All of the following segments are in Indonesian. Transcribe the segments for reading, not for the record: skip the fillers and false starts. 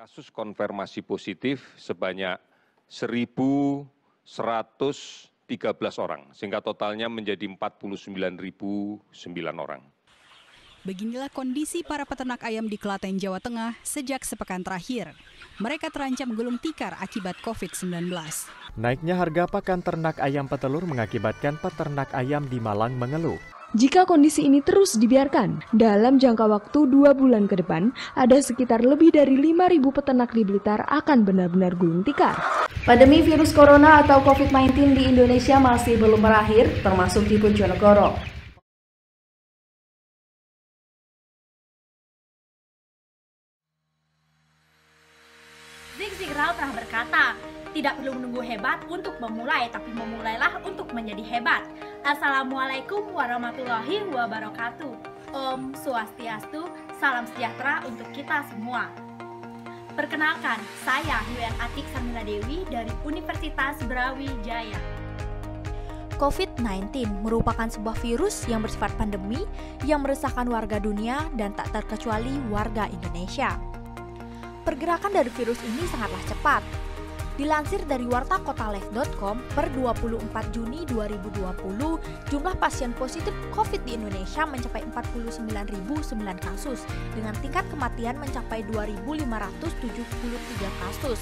Kasus konfirmasi positif sebanyak 1.113 orang, sehingga totalnya menjadi 49.009 orang. Beginilah kondisi para peternak ayam di Klaten, Jawa Tengah sejak sepekan terakhir. Mereka terancam gulung tikar akibat COVID-19. Naiknya harga pakan ternak ayam petelur mengakibatkan peternak ayam di Malang mengeluh. Jika kondisi ini terus dibiarkan, dalam jangka waktu 2 bulan ke depan, ada sekitar lebih dari 5.000 peternak di Blitar akan benar-benar gulung tikar. Pandemi virus corona atau COVID-19 di Indonesia masih belum berakhir, termasuk di Bojonegoro. Zig Ziglar pernah berkata, tidak perlu menunggu hebat untuk memulai, tapi memulailah untuk menjadi hebat. Assalamualaikum warahmatullahi wabarakatuh. Om Swastiastu, salam sejahtera untuk kita semua. Perkenalkan, saya Yulian Atik Samila Dewi dari Universitas Brawijaya. COVID-19 merupakan sebuah virus yang bersifat pandemi yang meresahkan warga dunia dan tak terkecuali warga Indonesia. Pergerakan dari virus ini sangatlah cepat. Dilansir dari wartakotalife.com per 24 Juni 2020, jumlah pasien positif COVID di Indonesia mencapai 49.009 kasus, dengan tingkat kematian mencapai 2.573 kasus.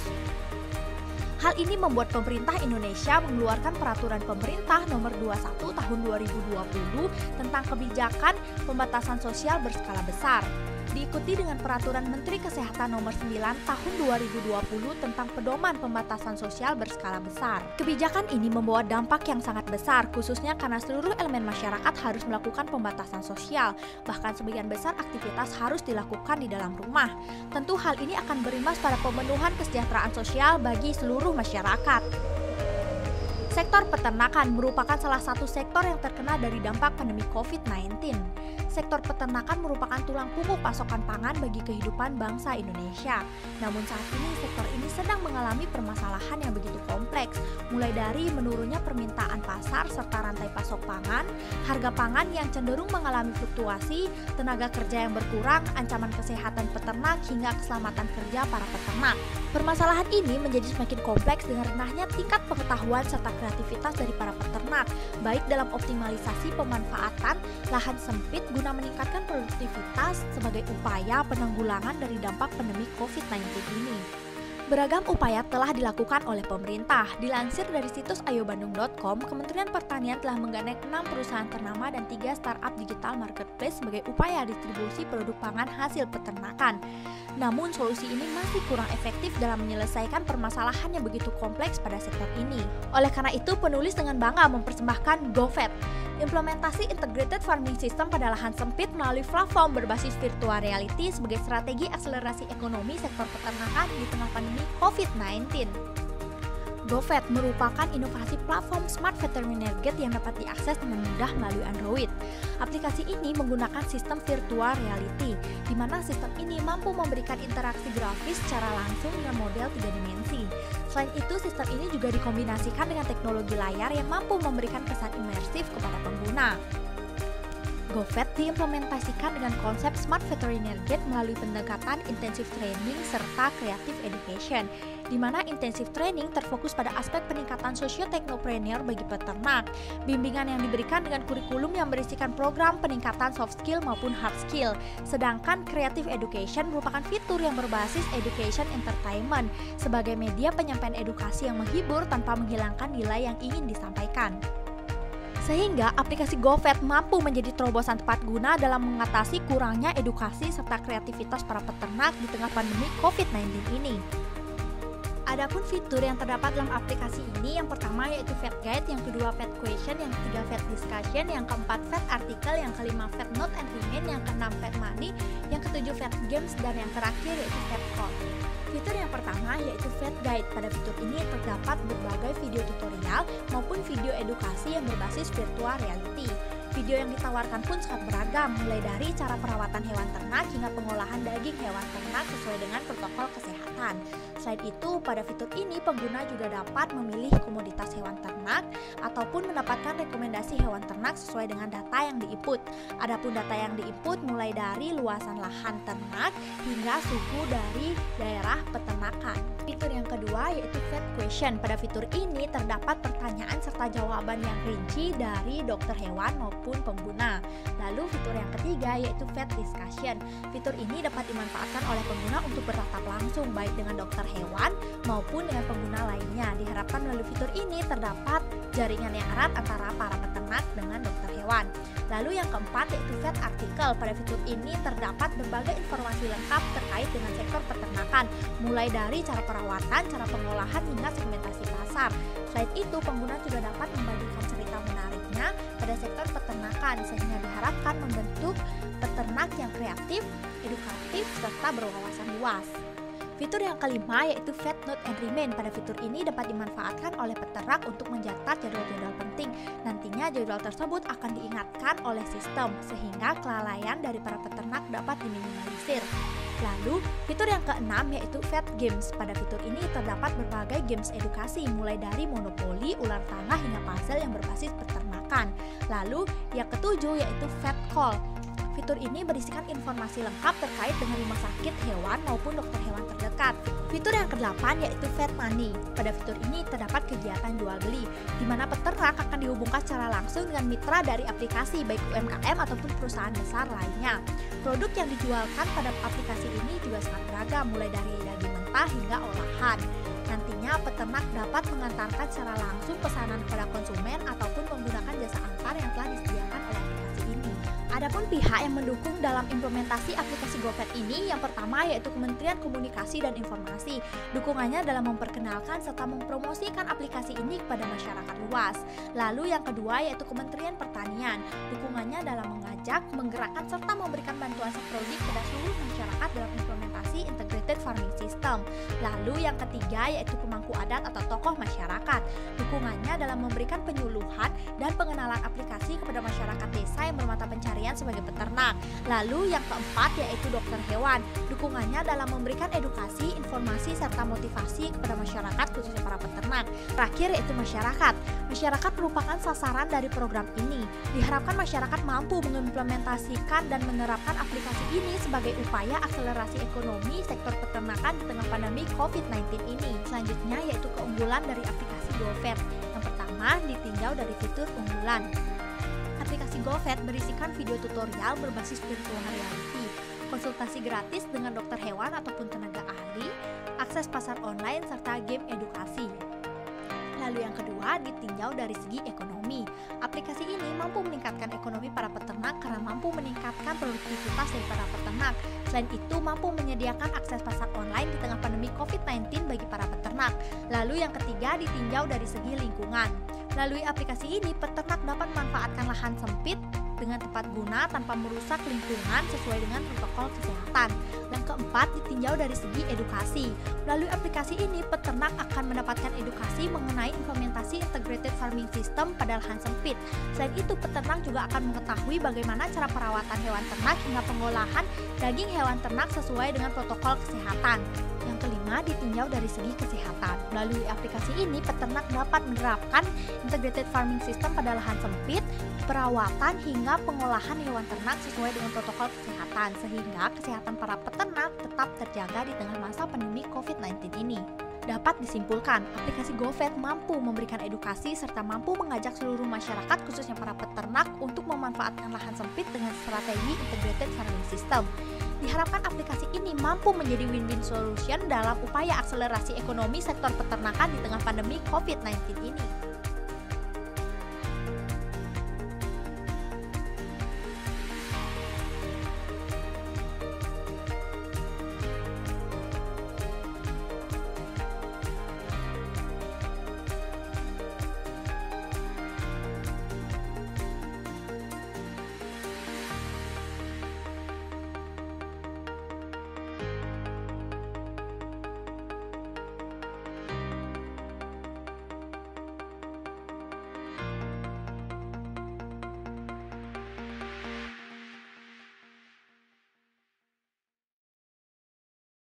Hal ini membuat pemerintah Indonesia mengeluarkan peraturan pemerintah nomor 21 tahun 2020 tentang kebijakan pembatasan sosial berskala besar. Diikuti dengan peraturan Menteri Kesehatan nomor 9 tahun 2020 tentang pedoman pembatasan sosial berskala besar. Kebijakan ini membawa dampak yang sangat besar, khususnya karena seluruh elemen masyarakat harus melakukan pembatasan sosial. Bahkan sebagian besar aktivitas harus dilakukan di dalam rumah. Tentu hal ini akan berimbas pada pemenuhan kesejahteraan sosial bagi seluruh masyarakat. Sektor peternakan merupakan salah satu sektor yang terkena dari dampak pandemi COVID-19. Sektor peternakan merupakan tulang punggung pasokan pangan bagi kehidupan bangsa Indonesia. Namun saat ini sektor ini sedang mengalami permasalahan yang begitu kompleks, mulai dari menurunnya permintaan pasar serta rantai pasok pangan, harga pangan yang cenderung mengalami fluktuasi, tenaga kerja yang berkurang, ancaman kesehatan peternak hingga keselamatan kerja para peternak. Permasalahan ini menjadi semakin kompleks dengan rendahnya tingkat pengetahuan serta kreativitas dari para peternak, baik dalam optimalisasi pemanfaatan lahan sempit guna meningkatkan produktivitas sebagai upaya penanggulangan dari dampak pandemi COVID-19 ini. Beragam upaya telah dilakukan oleh pemerintah. Dilansir dari situs ayobandung.com, Kementerian Pertanian telah menggandeng 6 perusahaan ternama dan 3 startup digital marketplace sebagai upaya distribusi produk pangan hasil peternakan. Namun solusi ini masih kurang efektif dalam menyelesaikan permasalahan yang begitu kompleks pada sektor ini. Oleh karena itu, penulis dengan bangga mempersembahkan GoFed, implementasi integrated farming system pada lahan sempit melalui platform berbasis virtual reality sebagai strategi akselerasi ekonomi sektor peternakan di tengah pandemi COVID-19. GoFed merupakan inovasi platform Smart Veterinary Gate yang dapat diakses dengan mudah melalui Android. Aplikasi ini menggunakan sistem virtual reality, di mana sistem ini mampu memberikan interaksi grafis secara langsung dengan model 3 dimensi. Selain itu, sistem ini juga dikombinasikan dengan teknologi layar yang mampu memberikan kesan imersif kepada pengguna. GoFed diimplementasikan dengan konsep Smart Veterinary Gate melalui pendekatan intensive training serta creative education, di mana intensive training terfokus pada aspek peningkatan socio-teknopreneur bagi peternak. Bimbingan yang diberikan dengan kurikulum yang berisikan program peningkatan soft skill maupun hard skill. Sedangkan creative education merupakan fitur yang berbasis education entertainment sebagai media penyampaian edukasi yang menghibur tanpa menghilangkan nilai yang ingin disampaikan. Sehingga aplikasi GoFed mampu menjadi terobosan tepat guna dalam mengatasi kurangnya edukasi serta kreativitas para peternak di tengah pandemi COVID-19 ini. Adapun fitur yang terdapat dalam aplikasi ini, yang pertama yaitu Vet Guide, yang kedua Vet Question, yang ketiga Vet Discussion, yang keempat Vet Article, yang kelima Vet Note and Remain, yang keenam Vet Money, yang ketujuh Vet Games, dan yang terakhir yaitu Vet Call. Fitur yang pertama yaitu Vet Guide. Pada fitur ini terdapat berbagai video tutorial maupun video edukasi yang berbasis virtual reality. Video yang ditawarkan pun sangat beragam, mulai dari cara perawatan hewan ternak hingga pengolahan daging hewan ternak sesuai dengan protokol kesehatan. Selain itu, pada fitur ini pengguna juga dapat memilih komoditas hewan ternak ternak ataupun mendapatkan rekomendasi hewan ternak sesuai dengan data yang di-input. Adapun data yang di-input mulai dari luasan lahan ternak hingga suhu dari daerah peternakan. Fitur yang kedua yaitu Vet Question. Pada fitur ini terdapat pertanyaan serta jawaban yang rinci dari dokter hewan maupun pengguna. Lalu fitur yang ketiga yaitu Vet Discussion. Fitur ini dapat dimanfaatkan oleh pengguna untuk bertatap langsung baik dengan dokter hewan maupun dengan pengguna lainnya. Diharapkan melalui fitur ini terdapat jaringan yang erat antara para peternak dengan dokter hewan. Lalu yang keempat yaitu Vet Article. Pada fitur ini terdapat berbagai informasi lengkap terkait dengan sektor peternakan, mulai dari cara perawatan, cara pengolahan hingga segmentasi pasar. Selain itu, pengguna juga dapat membagikan cerita menariknya pada sektor peternakan sehingga diharapkan membentuk peternak yang kreatif, edukatif, serta berwawasan luas. Fitur yang kelima yaitu Vet Note and Remain. Pada fitur ini dapat dimanfaatkan oleh peternak untuk mencatat jadwal-jadwal penting. Nantinya jadwal tersebut akan diingatkan oleh sistem sehingga kelalaian dari para peternak dapat diminimalisir. Lalu, fitur yang keenam yaitu Vet Games. Pada fitur ini terdapat berbagai games edukasi mulai dari monopoli, ular tanah hingga puzzle yang berbasis peternakan. Lalu, yang ketujuh yaitu Vet Call. Fitur ini berisikan informasi lengkap terkait dengan rumah sakit hewan maupun dokter hewan terdekat. Fitur yang ke-8 yaitu Vet Money. Pada fitur ini terdapat kegiatan jual beli, di mana peternak akan dihubungkan secara langsung dengan mitra dari aplikasi baik UMKM ataupun perusahaan besar lainnya. Produk yang dijualkan pada aplikasi ini juga sangat beragam, mulai dari daging mentah hingga olahan. Nantinya peternak dapat mengantarkan secara langsung pesanan kepada konsumen ataupun menggunakan jasa antar yang telah disediakan oleh aplikasi ini. Adapun pihak yang mendukung dalam implementasi aplikasi GoVet ini, yang pertama yaitu Kementerian Komunikasi dan Informasi. Dukungannya dalam memperkenalkan serta mempromosikan aplikasi ini kepada masyarakat luas. Lalu yang kedua yaitu Kementerian Pertanian. Dukungannya dalam mengajak, menggerakkan serta memberikan bantuan seprodik kepada seluruh masyarakat dalam implementasi Integrated Farming System. Lalu yang ketiga yaitu pemangku adat atau tokoh masyarakat. Dukungannya dalam memberikan penyuluhan dan pengenalan aplikasi kepada masyarakat desa yang bermata pencarian sebagai peternak. Lalu yang keempat yaitu dokter hewan. Dukungannya dalam memberikan edukasi, informasi, serta motivasi kepada masyarakat khususnya para peternak. Terakhir yaitu masyarakat. Masyarakat merupakan sasaran dari program ini. Diharapkan masyarakat mampu mengimplementasikan dan menerapkan aplikasi ini sebagai upaya akselerasi ekonomi sektor peternakan di tengah pandemi COVID-19 ini. Selanjutnya yaitu keunggulan dari aplikasi GoVet. Yang pertama ditinjau dari fitur unggulan. Aplikasi GoVet berisikan video tutorial berbasis virtual reality, konsultasi gratis dengan dokter hewan ataupun tenaga ahli, akses pasar online, serta game edukasi. Lalu yang kedua ditinjau dari segi ekonomi. Aplikasi ini mampu meningkatkan ekonomi para peternak karena mampu meningkatkan produktivitas dari para peternak. Selain itu mampu menyediakan akses pasar online di tengah pandemi COVID-19 bagi para peternak. Lalu yang ketiga ditinjau dari segi lingkungan. Melalui aplikasi ini peternak dapat memanfaatkan lahan sempit dengan tepat guna tanpa merusak lingkungan sesuai dengan protokol kesehatan. Yang keempat ditinjau dari segi edukasi. Melalui aplikasi ini peternak akan mendapatkan edukasi mengenai implementasi Integrated Farming System pada lahan sempit. Selain itu peternak juga akan mengetahui bagaimana cara perawatan hewan ternak hingga pengolahan daging hewan ternak sesuai dengan protokol kesehatan. Yang kelima ditinjau dari segi kesehatan. Melalui aplikasi ini peternak dapat menerapkan Integrated Farming System pada lahan sempit, perawatan hingga pengolahan hewan ternak sesuai dengan protokol kesehatan sehingga kesehatan para peternak tetap terjaga di tengah masa pandemi COVID-19 ini. Dapat disimpulkan, aplikasi GoVet mampu memberikan edukasi serta mampu mengajak seluruh masyarakat khususnya para peternak untuk memanfaatkan lahan sempit dengan strategi Integrated Farming System. Diharapkan aplikasi ini mampu menjadi win-win solution dalam upaya akselerasi ekonomi sektor peternakan di tengah pandemi COVID-19 ini.